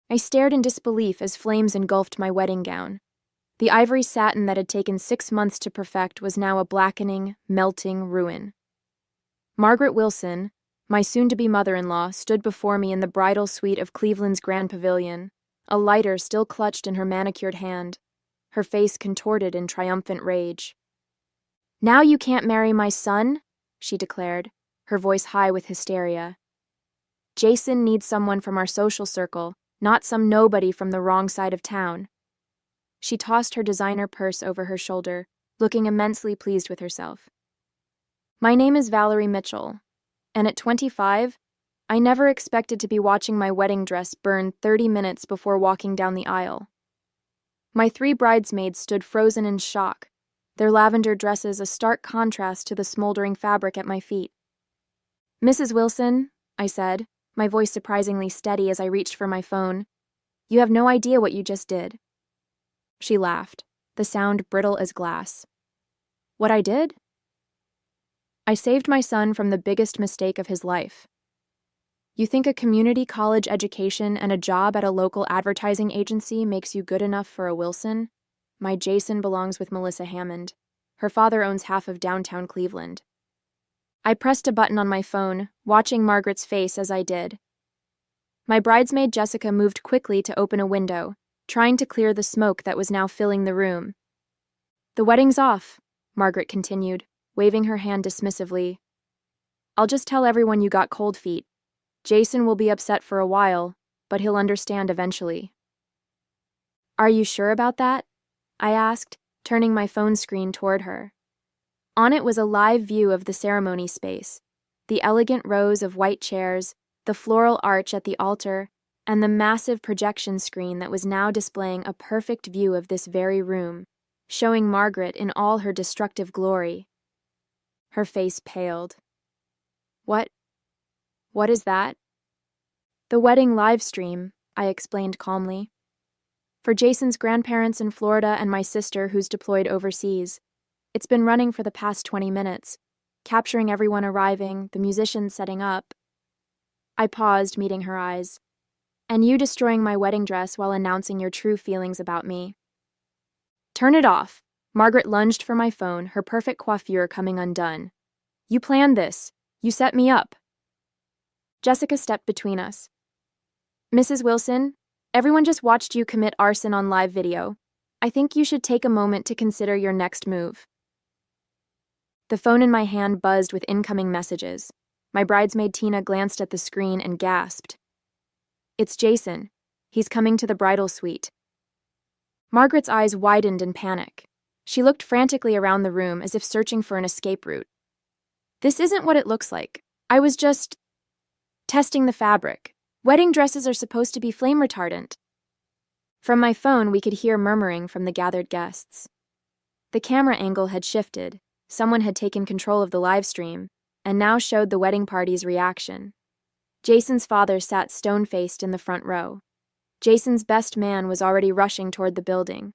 I stared in disbelief as flames engulfed my wedding gown. The ivory satin that had taken 6 months to perfect was now a blackening, melting ruin. Margaret Wilson, my soon-to-be mother-in-law, stood before me in the bridal suite of Cleveland's Grand Pavilion, a lighter still clutched in her manicured hand, her face contorted in triumphant rage. "Now you can't marry my son," she declared, her voice high with hysteria. "Jason needs someone from our social circle, not some nobody from the wrong side of town." She tossed her designer purse over her shoulder, looking immensely pleased with herself. "My name is Valerie Mitchell, and at 25, I never expected to be watching my wedding dress burn 30 minutes before walking down the aisle." My 3 bridesmaids stood frozen in shock, their lavender dresses a stark contrast to the smoldering fabric at my feet. "Mrs. Wilson," I said, my voice surprisingly steady as I reached for my phone, "you have no idea what you just did." She laughed, the sound brittle as glass. "What I did?" "I saved my son from the biggest mistake of his life. You think a community college education and a job at a local advertising agency makes you good enough for a Wilson? My Jason belongs with Melissa Hammond. Her father owns half of downtown Cleveland." I pressed a button on my phone, watching Margaret's face as I did. My bridesmaid Jessica moved quickly to open a window, trying to clear the smoke that was now filling the room. "The wedding's off," Margaret continued, waving her hand dismissively. "I'll just tell everyone you got cold feet. Jason will be upset for a while, but he'll understand eventually." "Are you sure about that?" I asked, turning my phone screen toward her. On it was a live view of the ceremony space, the elegant rows of white chairs, the floral arch at the altar, and the massive projection screen that was now displaying a perfect view of this very room, showing Margaret in all her destructive glory. Her face paled. What is that?" "The wedding live stream," I explained calmly. "For Jason's grandparents in Florida and my sister who's deployed overseas. It's been running for the past 20 minutes, capturing everyone arriving, the musicians setting up." I paused, meeting her eyes. "And you destroying my wedding dress while announcing your true feelings about me." "Turn it off." Margaret lunged for my phone, her perfect coiffure coming undone. "You planned this. You set me up." Jessica stepped between us. "Mrs. Wilson, everyone just watched you commit arson on live video. I think you should take a moment to consider your next move." The phone in my hand buzzed with incoming messages. My bridesmaid Tina glanced at the screen and gasped. "It's Jason. He's coming to the bridal suite." Margaret's eyes widened in panic. She looked frantically around the room as if searching for an escape route. "This isn't what it looks like. I was just testing the fabric. Wedding dresses are supposed to be flame retardant." From my phone, we could hear murmuring from the gathered guests. The camera angle had shifted. Someone had taken control of the live stream, and now showed the wedding party's reaction. Jason's father sat stone-faced in the front row. Jason's best man was already rushing toward the building.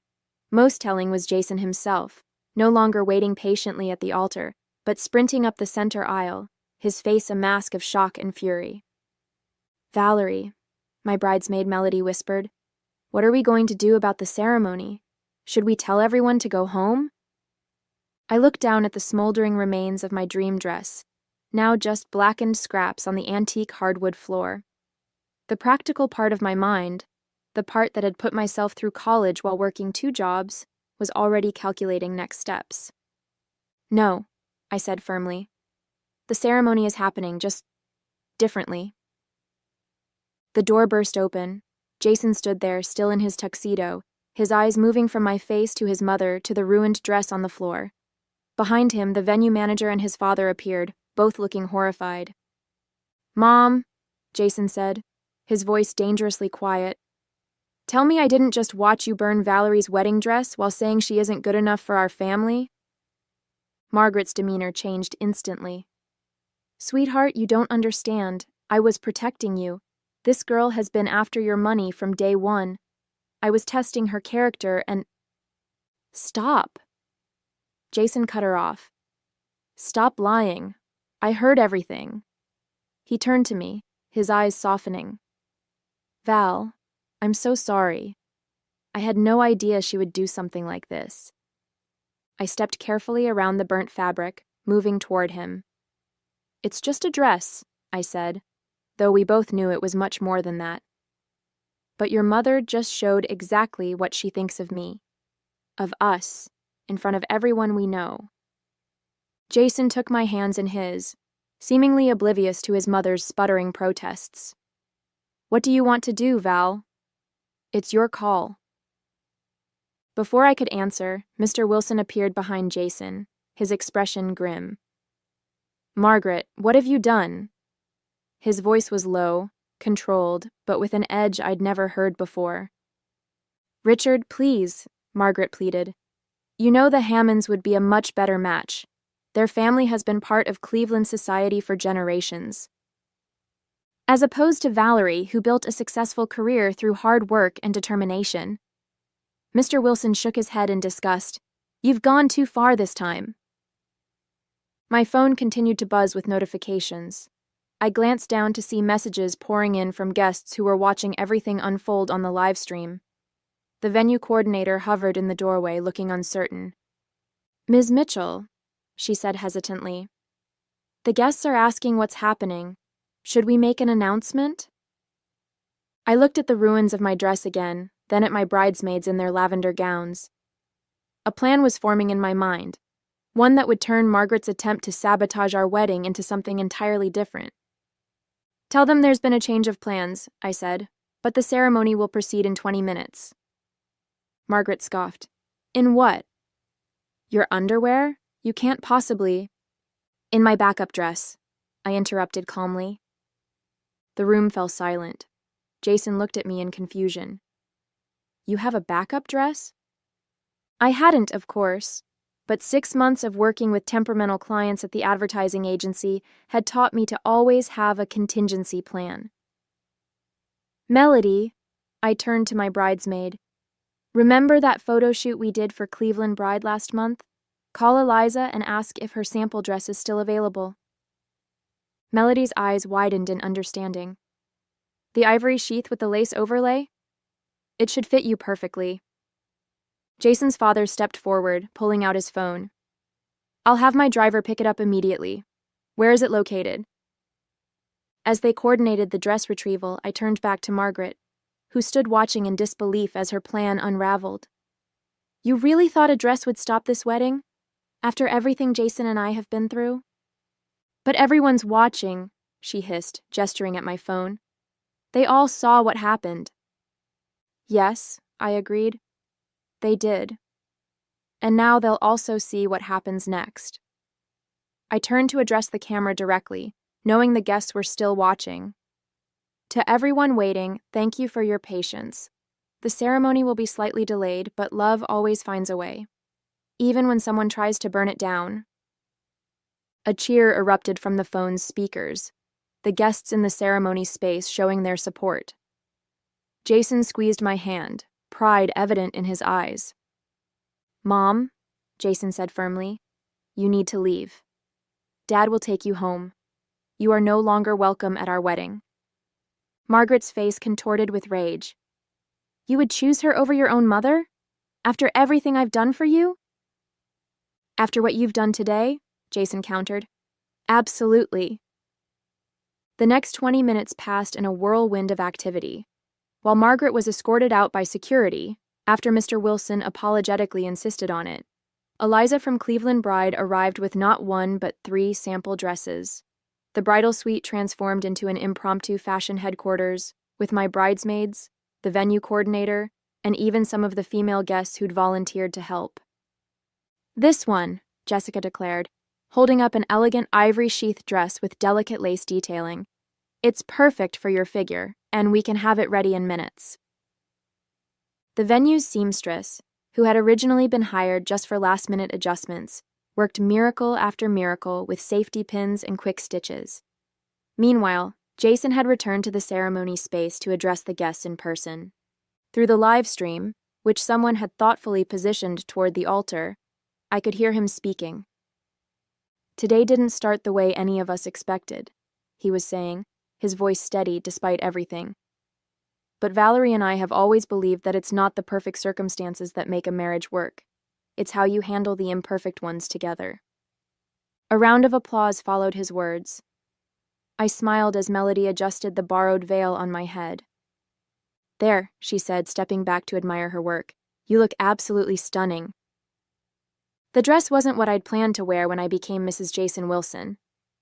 Most telling was Jason himself, no longer waiting patiently at the altar, but sprinting up the center aisle, his face a mask of shock and fury. "Valerie," my bridesmaid Melody whispered, "what are we going to do about the ceremony? Should we tell everyone to go home?" I looked down at the smoldering remains of my dream dress, now just blackened scraps on the antique hardwood floor. The practical part of my mind, the part that had put myself through college while working 2 jobs, was already calculating next steps. "No," I said firmly. "The ceremony is happening, just differently." The door burst open. Jason stood there, still in his tuxedo, his eyes moving from my face to his mother to the ruined dress on the floor. Behind him, the venue manager and his father appeared, both looking horrified. "Mom," Jason said, his voice dangerously quiet, "tell me I didn't just watch you burn Valerie's wedding dress while saying she isn't good enough for our family?" Margaret's demeanor changed instantly. "Sweetheart, you don't understand. I was protecting you. This girl has been after your money from day one. I was testing her character and—" "Stop." Jason cut her off. "Stop lying. I heard everything." He turned to me, his eyes softening. "Val, I'm so sorry. I had no idea she would do something like this. I stepped carefully around the burnt fabric, moving toward him. It's just a dress, I said, though we both knew it was much more than that. But your mother just showed exactly what she thinks of me, of us, in front of everyone we know. Jason took my hands in his, seemingly oblivious to his mother's sputtering protests. What do you want to do, Val? It's your call. Before I could answer, Mr. Wilson appeared behind Jason, his expression grim. Margaret, what have you done? His voice was low, controlled, but with an edge I'd never heard before. Richard, please, Margaret pleaded. You know the Hammonds would be a much better match. Their family has been part of Cleveland society for generations. As opposed to Valerie, who built a successful career through hard work and determination. Mr. Wilson shook his head in disgust. You've gone too far this time. My phone continued to buzz with notifications. I glanced down to see messages pouring in from guests who were watching everything unfold on the live stream. The venue coordinator hovered in the doorway, looking uncertain. Ms. Mitchell, she said hesitantly. The guests are asking what's happening. Should we make an announcement? I looked at the ruins of my dress again, then at my bridesmaids in their lavender gowns. A plan was forming in my mind, one that would turn Margaret's attempt to sabotage our wedding into something entirely different. Tell them there's been a change of plans, I said, but the ceremony will proceed in 20 minutes. Margaret scoffed. In what? Your underwear? You can't possibly. In my backup dress, I interrupted calmly. The room fell silent. Jason looked at me in confusion. You have a backup dress? I hadn't, of course, but 6 months of working with temperamental clients at the advertising agency had taught me to always have a contingency plan. Melody, I turned to my bridesmaid. Remember that photo shoot we did for Cleveland Bride last month? Call Eliza and ask if her sample dress is still available. Melody's eyes widened in understanding. The ivory sheath with the lace overlay? It should fit you perfectly. Jason's father stepped forward, pulling out his phone. I'll have my driver pick it up immediately. Where is it located? As they coordinated the dress retrieval, I turned back to Margaret, who stood watching in disbelief as her plan unraveled. You really thought a dress would stop this wedding? After everything Jason and I have been through? But everyone's watching, she hissed, gesturing at my phone. They all saw what happened. Yes, I agreed. They did. And now they'll also see what happens next. I turned to address the camera directly, knowing the guests were still watching. To everyone waiting, thank you for your patience. The ceremony will be slightly delayed, but love always finds a way, even when someone tries to burn it down. A cheer erupted from the phone's speakers, the guests in the ceremony space showing their support. Jason squeezed my hand, pride evident in his eyes. Mom, Jason said firmly, you need to leave. Dad will take you home. You are no longer welcome at our wedding. Margaret's face contorted with rage. You would choose her over your own mother? After everything I've done for you? After what you've done today? Jason countered. Absolutely. The next 20 minutes passed in a whirlwind of activity. While Margaret was escorted out by security, after Mr. Wilson apologetically insisted on it, Eliza from Cleveland Bride arrived with not one but 3 sample dresses. The bridal suite transformed into an impromptu fashion headquarters, with my bridesmaids, the venue coordinator, and even some of the female guests who'd volunteered to help. This one, Jessica declared, holding up an elegant ivory sheath dress with delicate lace detailing. It's perfect for your figure, and we can have it ready in minutes. The venue's seamstress, who had originally been hired just for last-minute adjustments, worked miracle after miracle with safety pins and quick stitches. Meanwhile, Jason had returned to the ceremony space to address the guests in person. Through the live stream, which someone had thoughtfully positioned toward the altar, I could hear him speaking. Today didn't start the way any of us expected, he was saying, his voice steady despite everything. but Valerie and I have always believed that it's not the perfect circumstances that make a marriage work. It's how you handle the imperfect ones together. A round of applause followed his words. I smiled as Melody adjusted the borrowed veil on my head. "There," she said, stepping back to admire her work. "You look absolutely stunning." The dress wasn't what I'd planned to wear when I became Mrs. Jason Wilson,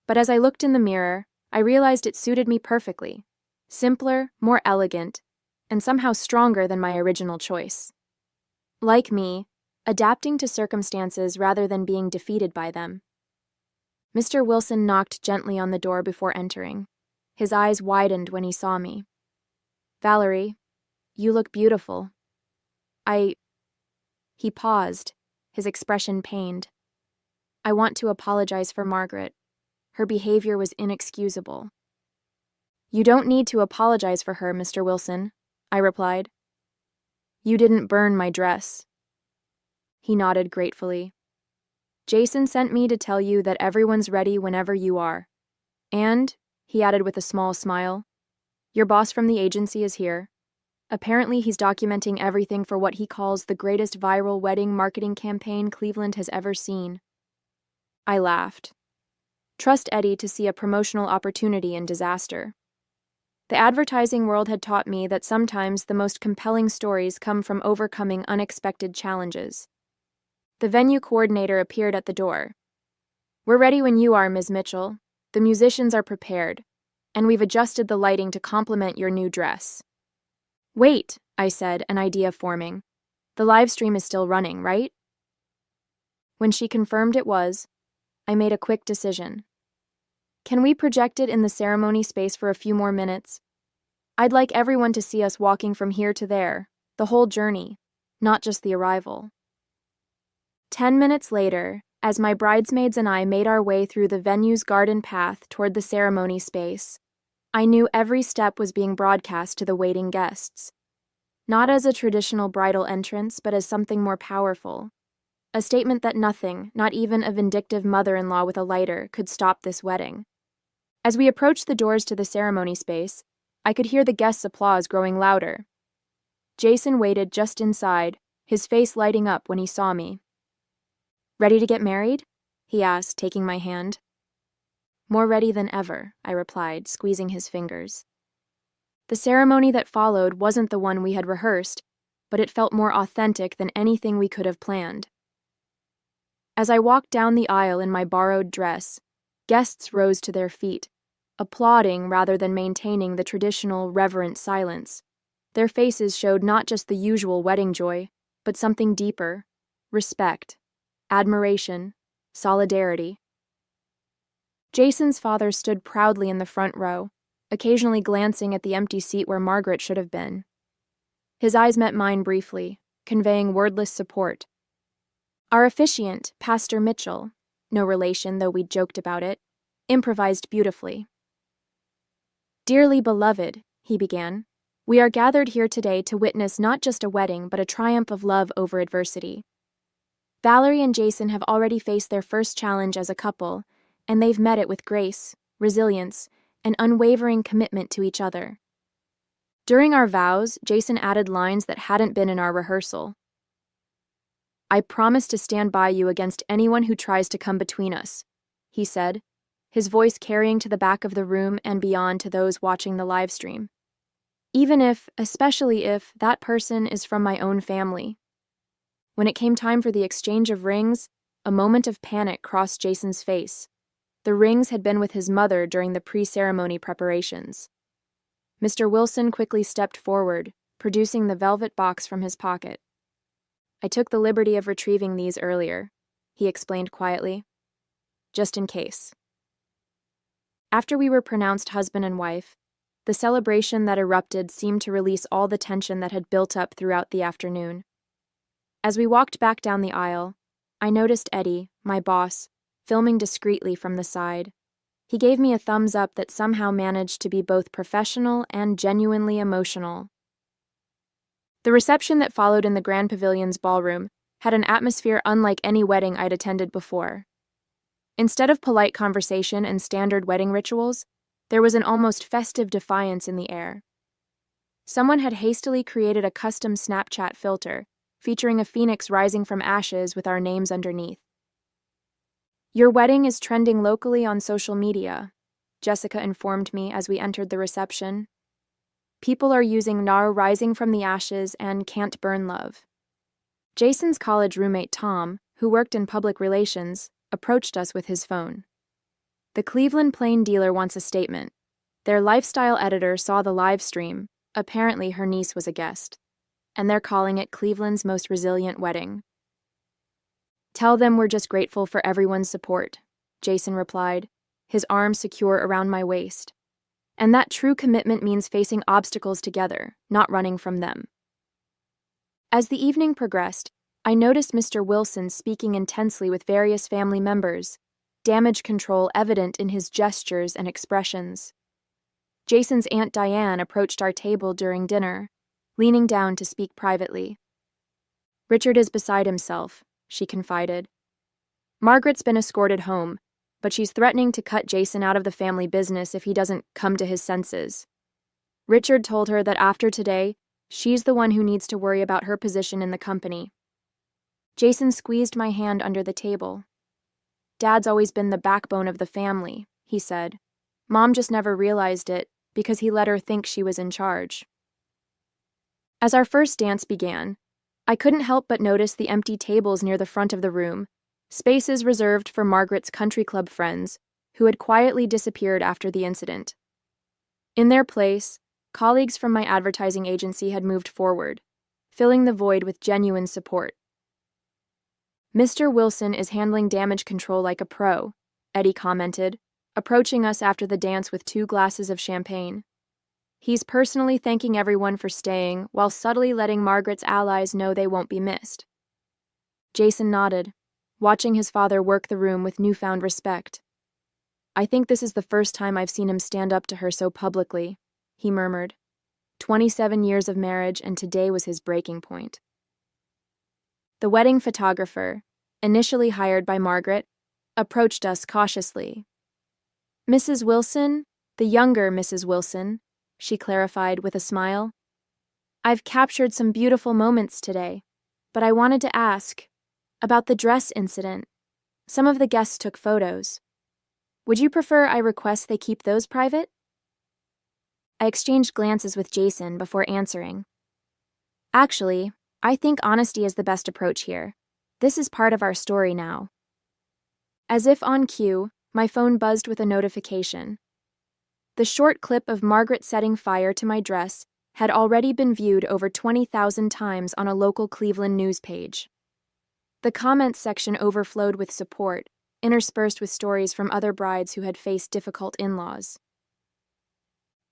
but as I looked in the mirror, I realized it suited me perfectly. Simpler, more elegant, and somehow stronger than my original choice. Like me, adapting to circumstances rather than being defeated by them. Mr. Wilson knocked gently on the door before entering. His eyes widened when he saw me. "Valerie, you look beautiful." He paused, his expression pained. "I want to apologize for Margaret. Her behavior was inexcusable." "You don't need to apologize for her, Mr. Wilson," I replied. "You didn't burn my dress." He nodded gratefully. "Jason sent me to tell you that everyone's ready whenever you are. And," he added with a small smile, "your boss from the agency is here. Apparently he's documenting everything for what he calls the greatest viral wedding marketing campaign Cleveland has ever seen." I laughed. Trust Eddie to see a promotional opportunity in disaster. The advertising world had taught me that sometimes the most compelling stories come from overcoming unexpected challenges. The venue coordinator appeared at the door. "We're ready when you are, Ms. Mitchell. The musicians are prepared, and we've adjusted the lighting to complement your new dress." "Wait," I said, an idea forming. "The live stream is still running, right?" When she confirmed it was, I made a quick decision. "Can we project it in the ceremony space for a few more minutes? I'd like everyone to see us walking from here to there, the whole journey, not just the arrival." 10 minutes later, as my bridesmaids and I made our way through the venue's garden path toward the ceremony space, I knew every step was being broadcast to the waiting guests. Not as a traditional bridal entrance, but as something more powerful. A statement that nothing, not even a vindictive mother-in-law with a lighter, could stop this wedding. As we approached the doors to the ceremony space, I could hear the guests' applause growing louder. Jason waited just inside, his face lighting up when he saw me. "Ready to get married?" he asked, taking my hand. "More ready than ever," I replied, squeezing his fingers. The ceremony that followed wasn't the one we had rehearsed, but it felt more authentic than anything we could have planned. As I walked down the aisle in my borrowed dress, guests rose to their feet, applauding rather than maintaining the traditional, reverent silence. Their faces showed not just the usual wedding joy, but something deeper: respect, admiration, solidarity. Jason's father stood proudly in the front row, occasionally glancing at the empty seat where Margaret should have been. His eyes met mine briefly, conveying wordless support. Our officiant, Pastor Mitchell, no relation though we'd joked about it, improvised beautifully. "Dearly beloved," he began, "we are gathered here today to witness not just a wedding but a triumph of love over adversity. Valerie and Jason have already faced their first challenge as a couple, and they've met it with grace, resilience, and unwavering commitment to each other." During our vows, Jason added lines that hadn't been in our rehearsal. "I promise to stand by you against anyone who tries to come between us," he said, his voice carrying to the back of the room and beyond to those watching the live stream. "Even if, especially if, that person is from my own family." When it came time for the exchange of rings, a moment of panic crossed Jason's face. The rings had been with his mother during the pre-ceremony preparations. Mr. Wilson quickly stepped forward, producing the velvet box from his pocket. "I took the liberty of retrieving these earlier," he explained quietly. "Just in case." After we were pronounced husband and wife, the celebration that erupted seemed to release all the tension that had built up throughout the afternoon. As we walked back down the aisle, I noticed Eddie, my boss, filming discreetly from the side. He gave me a thumbs up that somehow managed to be both professional and genuinely emotional. The reception that followed in the Grand Pavilion's ballroom had an atmosphere unlike any wedding I'd attended before. Instead of polite conversation and standard wedding rituals, there was an almost festive defiance in the air. Someone had hastily created a custom Snapchat filter, featuring a phoenix rising from ashes with our names underneath. "Your wedding is trending locally on social media," Jessica informed me as we entered the reception. "People are using Nar Rising from the Ashes and Can't Burn Love." Jason's college roommate Tom, who worked in public relations, approached us with his phone. "The Cleveland Plain Dealer wants a statement. Their lifestyle editor saw the live stream. Apparently her niece was a guest. And they're calling it Cleveland's most resilient wedding." "Tell them we're just grateful for everyone's support," Jason replied, his arm secure around my waist. "And that true commitment means facing obstacles together, not running from them." As the evening progressed, I noticed Mr. Wilson speaking intensely with various family members, damage control evident in his gestures and expressions. Jason's Aunt Diane approached our table during dinner, leaning down to speak privately. "Richard is beside himself," she confided. "Margaret's been escorted home, but she's threatening to cut Jason out of the family business if he doesn't come to his senses. Richard told her that after today, she's the one who needs to worry about her position in the company." Jason squeezed my hand under the table. "Dad's always been the backbone of the family," he said. "Mom just never realized it because he let her think she was in charge." As our first dance began, I couldn't help but notice the empty tables near the front of the room, spaces reserved for Margaret's country club friends, who had quietly disappeared after the incident. In their place, colleagues from my advertising agency had moved forward, filling the void with genuine support. "Mr. Wilson is handling damage control like a pro," Eddie commented, approaching us after the dance with 2 glasses of champagne. "He's personally thanking everyone for staying while subtly letting Margaret's allies know they won't be missed." Jason nodded, watching his father work the room with newfound respect. "I think this is the first time I've seen him stand up to her so publicly," he murmured. 27 years of marriage, and today was his breaking point. The wedding photographer, initially hired by Margaret, approached us cautiously. "Mrs. Wilson, the younger Mrs. Wilson," she clarified with a smile. "I've captured some beautiful moments today, but I wanted to ask about the dress incident. Some of the guests took photos. Would you prefer I request they keep those private?" I exchanged glances with Jason before answering. "Actually, I think honesty is the best approach here. This is part of our story now." As if on cue, my phone buzzed with a notification. The short clip of Margaret setting fire to my dress had already been viewed over 20,000 times on a local Cleveland news page. The comments section overflowed with support, interspersed with stories from other brides who had faced difficult in-laws.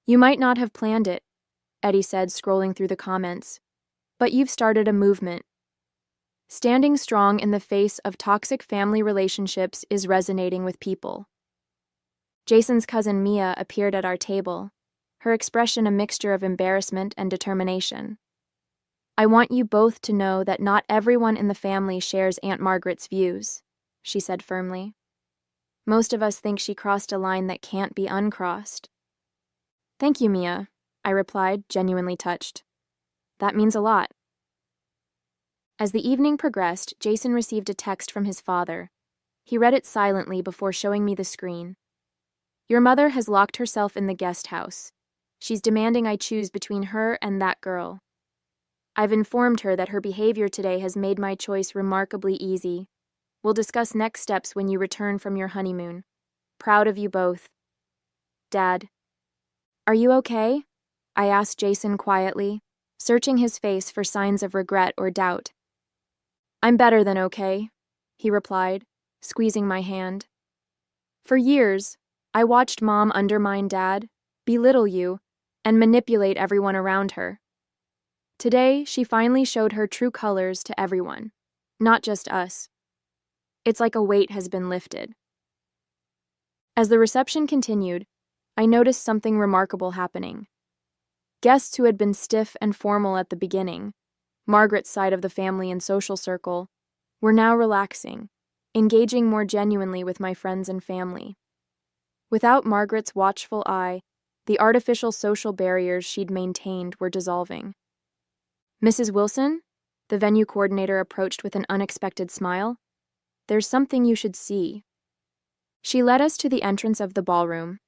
"You might not have planned it," Eddie said, scrolling through the comments, "but you've started a movement. Standing strong in the face of toxic family relationships is resonating with people." Jason's cousin Mia appeared at our table, her expression a mixture of embarrassment and determination. "I want you both to know that not everyone in the family shares Aunt Margaret's views," she said firmly. "Most of us think she crossed a line that can't be uncrossed." "Thank you, Mia," I replied, genuinely touched. "That means a lot." As the evening progressed, Jason received a text from his father. He read it silently before showing me the screen. "Your mother has locked herself in the guest house. She's demanding I choose between her and that girl. I've informed her that her behavior today has made my choice remarkably easy. We'll discuss next steps when you return from your honeymoon. Proud of you both. Dad." "Are you okay?" I asked Jason quietly, searching his face for signs of regret or doubt. "I'm better than okay," he replied, squeezing my hand. "For years, I watched Mom undermine Dad, belittle you, and manipulate everyone around her. Today, she finally showed her true colors to everyone, not just us. It's like a weight has been lifted." As the reception continued, I noticed something remarkable happening. Guests who had been stiff and formal at the beginning, Margaret's side of the family and social circle, were now relaxing, engaging more genuinely with my friends and family. Without Margaret's watchful eye, The artificial social barriers she'd maintained were dissolving. "Mrs. Wilson?" The venue coordinator approached with an unexpected smile. "There's something you should see." She led us to the entrance of the ballroom.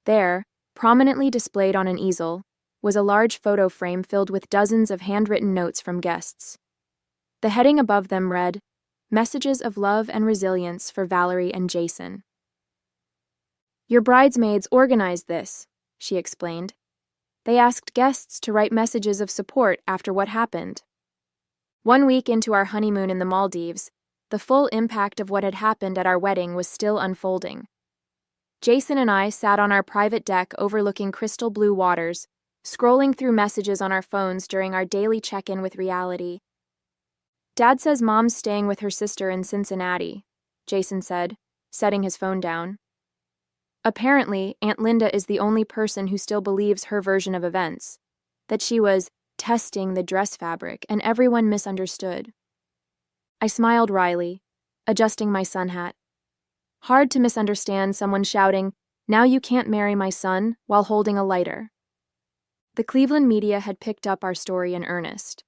There, prominently displayed on an easel, was a large photo frame filled with dozens of handwritten notes from guests. The heading above them read, "Messages of Love and Resilience for Valerie and Jason." "Your bridesmaids organized this," she explained. "They asked guests to write messages of support after what happened. 1 week into our honeymoon in the Maldives, the full impact of what had happened at our wedding was still unfolding. Jason and I sat on our private deck overlooking crystal blue waters, scrolling through messages on our phones during our daily check-in with reality. "Dad says Mom's staying with her sister in Cincinnati," Jason said, setting his phone down. "Apparently, Aunt Linda is the only person who still believes her version of events, that she was testing the dress fabric and everyone misunderstood." I smiled wryly, adjusting my sun hat. Hard to misunderstand someone shouting, "Now you can't marry my son," while holding a lighter. The Cleveland media had picked up our story in earnest.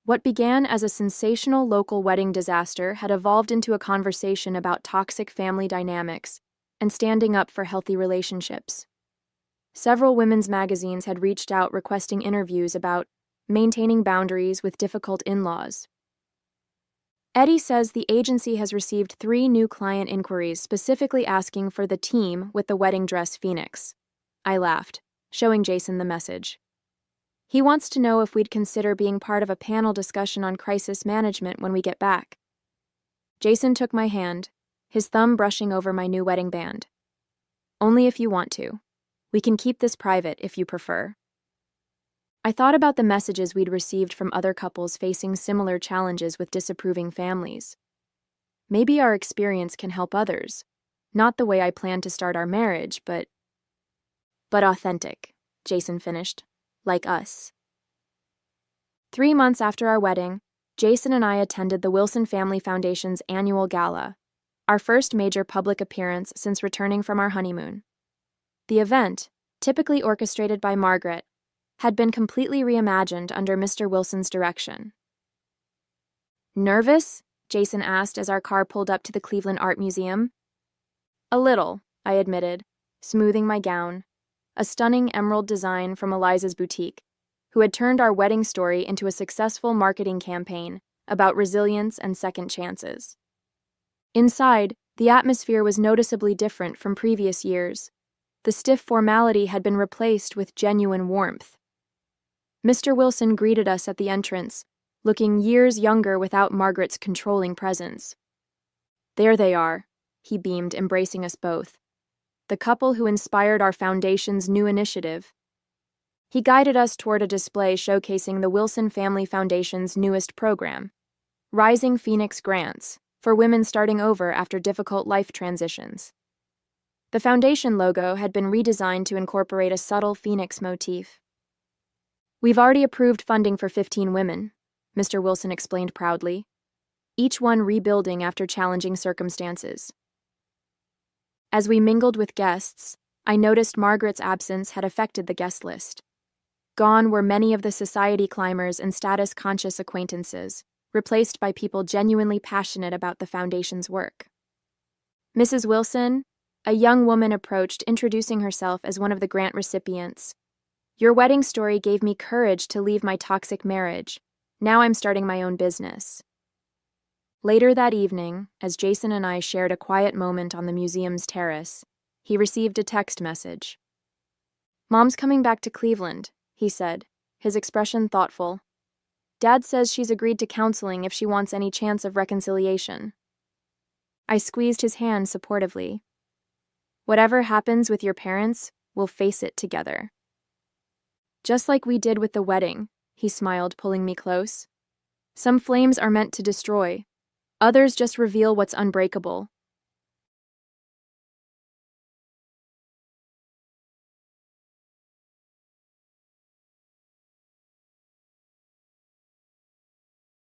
What began as a sensational local wedding disaster had evolved into a conversation about toxic family dynamics and standing up for healthy relationships. Several women's magazines had reached out requesting interviews about maintaining boundaries with difficult in-laws. Eddie says the agency has received 3 new client inquiries specifically asking for the team with the wedding dress Phoenix. I laughed, showing Jason the message. He wants to know if we'd consider being part of a panel discussion on crisis management when we get back. Jason took my hand, his thumb brushing over my new wedding band. "Only if you want to. We can keep this private if you prefer." I thought about the messages we'd received from other couples facing similar challenges with disapproving families. Maybe our experience can help others. Not the way I planned to start our marriage, but authentic, Jason finished. Like us. 3 months after our wedding, Jason and I attended the Wilson Family Foundation's annual gala, our first major public appearance since returning from our honeymoon. The event, typically orchestrated by Margaret, had been completely reimagined under Mr. Wilson's direction. "Nervous?" Jason asked as our car pulled up to the Cleveland Art Museum. "A little," I admitted, smoothing my gown, a stunning emerald design from Eliza's boutique, who had turned our wedding story into a successful marketing campaign about resilience and second chances. Inside, the atmosphere was noticeably different from previous years. The stiff formality had been replaced with genuine warmth. Mr. Wilson greeted us at the entrance, looking years younger without Margaret's controlling presence. "There they are," he beamed, embracing us both. "The couple who inspired our foundation's new initiative." He guided us toward a display showcasing the Wilson Family Foundation's newest program, Rising Phoenix Grants, for women starting over after difficult life transitions. The foundation logo had been redesigned to incorporate a subtle phoenix motif. "We've already approved funding for 15 women," Mr. Wilson explained proudly, each one rebuilding after challenging circumstances. As we mingled with guests, I noticed Margaret's absence had affected the guest list. Gone were many of the society climbers and status-conscious acquaintances, replaced by people genuinely passionate about the foundation's work. "Mrs. Wilson," a young woman approached, introducing herself as one of the grant recipients. "Your wedding story gave me courage to leave my toxic marriage. Now I'm starting my own business." Later that evening, as Jason and I shared a quiet moment on the museum's terrace, he received a text message. "Mom's coming back to Cleveland," he said, his expression thoughtful. "Dad says she's agreed to counseling if she wants any chance of reconciliation." I squeezed his hand supportively. "Whatever happens with your parents, we'll face it together." "Just like we did with the wedding," he smiled, pulling me close. "Some flames are meant to destroy. Others just reveal what's unbreakable.